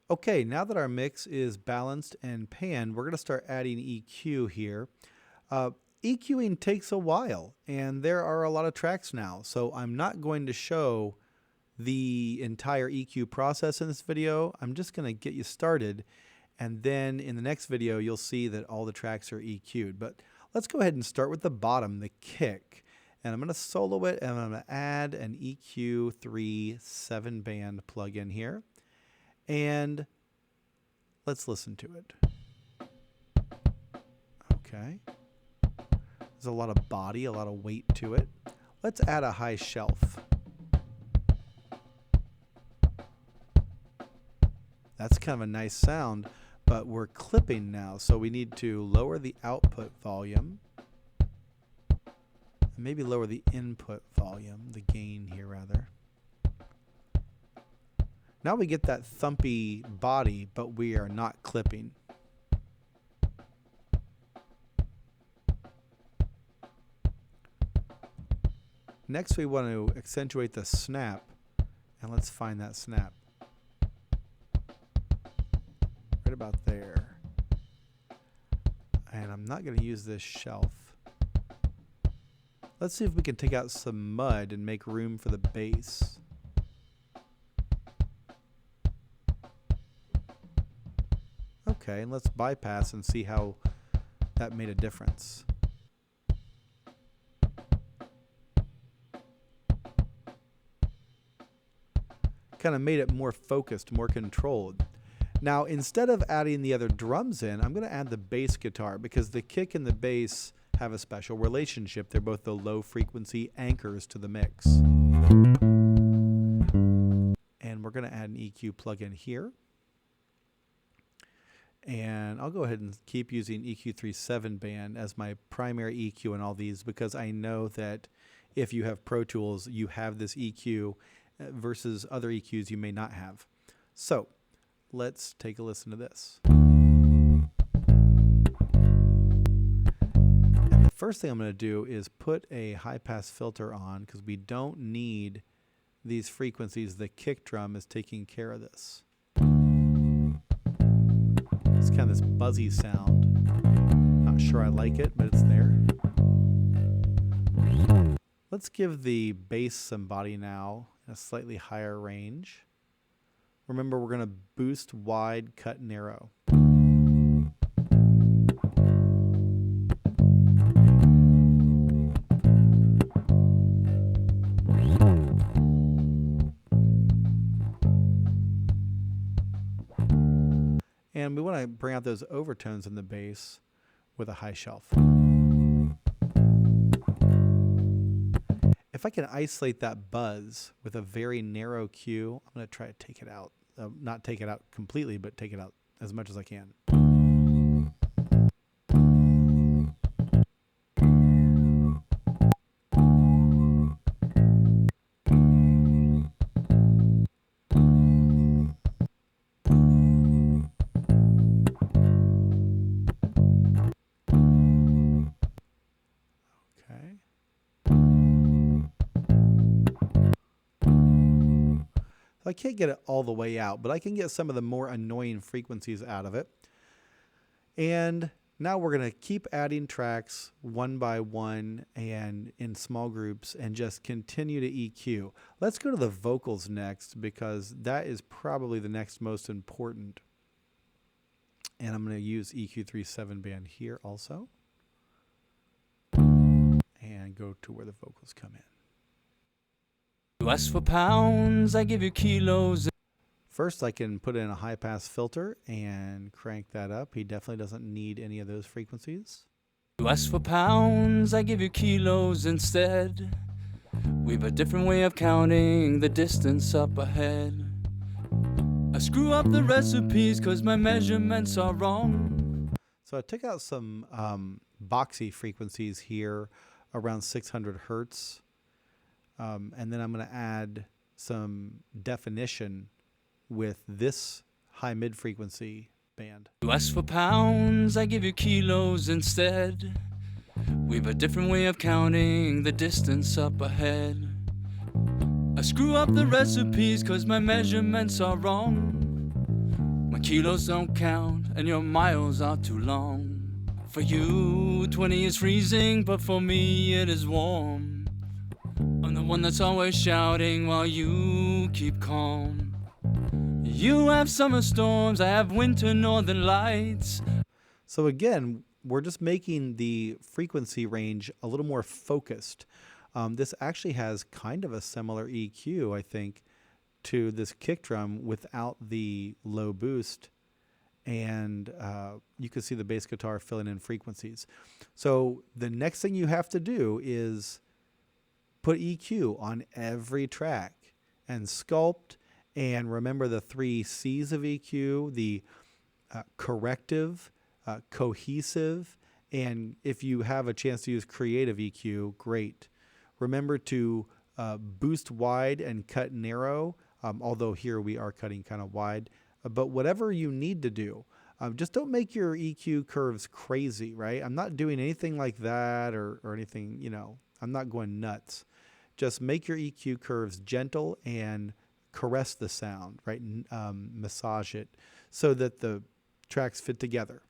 Okay, now that our mix is balanced and panned, we're going to start adding EQ here. Uh, EQing takes a while, and there are a lot of tracks now, so I'm not going to show the entire EQ process in this video. I'm just going to get you started, and then in the next video you'll see that all the tracks are EQ'd. But let's go ahead and start with the bottom, the kick. And I'm going to solo it, and I'm going to add an EQ3 7-band plugin here. And let's listen to it. Okay. There's a lot of body, a lot of weight to it. Let's add a high shelf. That's kind of a nice sound, but we're clipping now, so we need to lower the output volume. Maybe lower the input volume, the gain here rather. Now we get that thumpy body, but we are not clipping. Next we want to accentuate the snap, and let's find that snap. Right about there. And I'm not going to use this shelf. Let's see if we can take out some mud and make room for the bass. Okay, and let's bypass and see how that made a difference. Kind of made it more focused, more controlled. Now, instead of adding the other drums in, I'm going to add the bass guitar because the kick and the bass have a special relationship. They're both the low frequency anchors to the mix. And we're going to add an EQ plugin here. And I'll go ahead and keep using EQ3 7-band as my primary EQ in all these because I know that if you have Pro Tools, you have this EQ versus other EQs you may not have. So let's take a listen to this. And the first thing I'm going to do is put a high pass filter on because we don't need these frequencies. The kick drum is taking care of this. It's kind of this buzzy sound. Not sure I like it, but it's there. Let's give the bass some body now in a slightly higher range. Remember, we're going to boost wide, cut narrow. And we want to bring out those overtones in the bass with a high shelf. If I can isolate that buzz with a very narrow cue, I'm going to try to take it out. Not take it out completely, but take it out as much as I can. I can't get it all the way out, but I can get some of the more annoying frequencies out of it. And now we're going to keep adding tracks one by one and in small groups and just continue to EQ. Let's go to the vocals next because that is probably the next most important. And I'm going to use EQ3 7-band here also. And go to where the vocals come in. You ask for pounds, I give you kilos. First, I can put in a high pass filter and crank that up. He definitely doesn't need any of those frequencies. You ask for pounds, I give you kilos instead. We've a different way of counting the distance up ahead. I screw up the recipes cause my measurements are wrong. So I took out some boxy frequencies here around 600 hertz. And then I'm going to add some definition with this high mid frequency band. You ask for pounds, I give you kilos instead. We've a different way of counting the distance up ahead. I screw up the recipes cause my measurements are wrong. My kilos don't count, and your miles are too long. For you, 20 is freezing, but for me it is warm. I'm the one that's always shouting while you keep calm. You have summer storms, I have winter northern lights. So again, we're just making the frequency range a little more focused. This actually has kind of a similar EQ, I think, to this kick drum without the low boost. And you can see the bass guitar filling in frequencies. So the next thing you have to do is put EQ on every track and sculpt, and remember the 3 C's of EQ, the corrective, cohesive, and if you have a chance to use creative EQ, great. Remember to boost wide and cut narrow, although here we are cutting kind of wide. But whatever you need to do, just don't make your EQ curves crazy, right? I'm not doing anything like that or anything, I'm not going nuts. Just make your EQ curves gentle and caress the sound, right? Massage it so that the tracks fit together.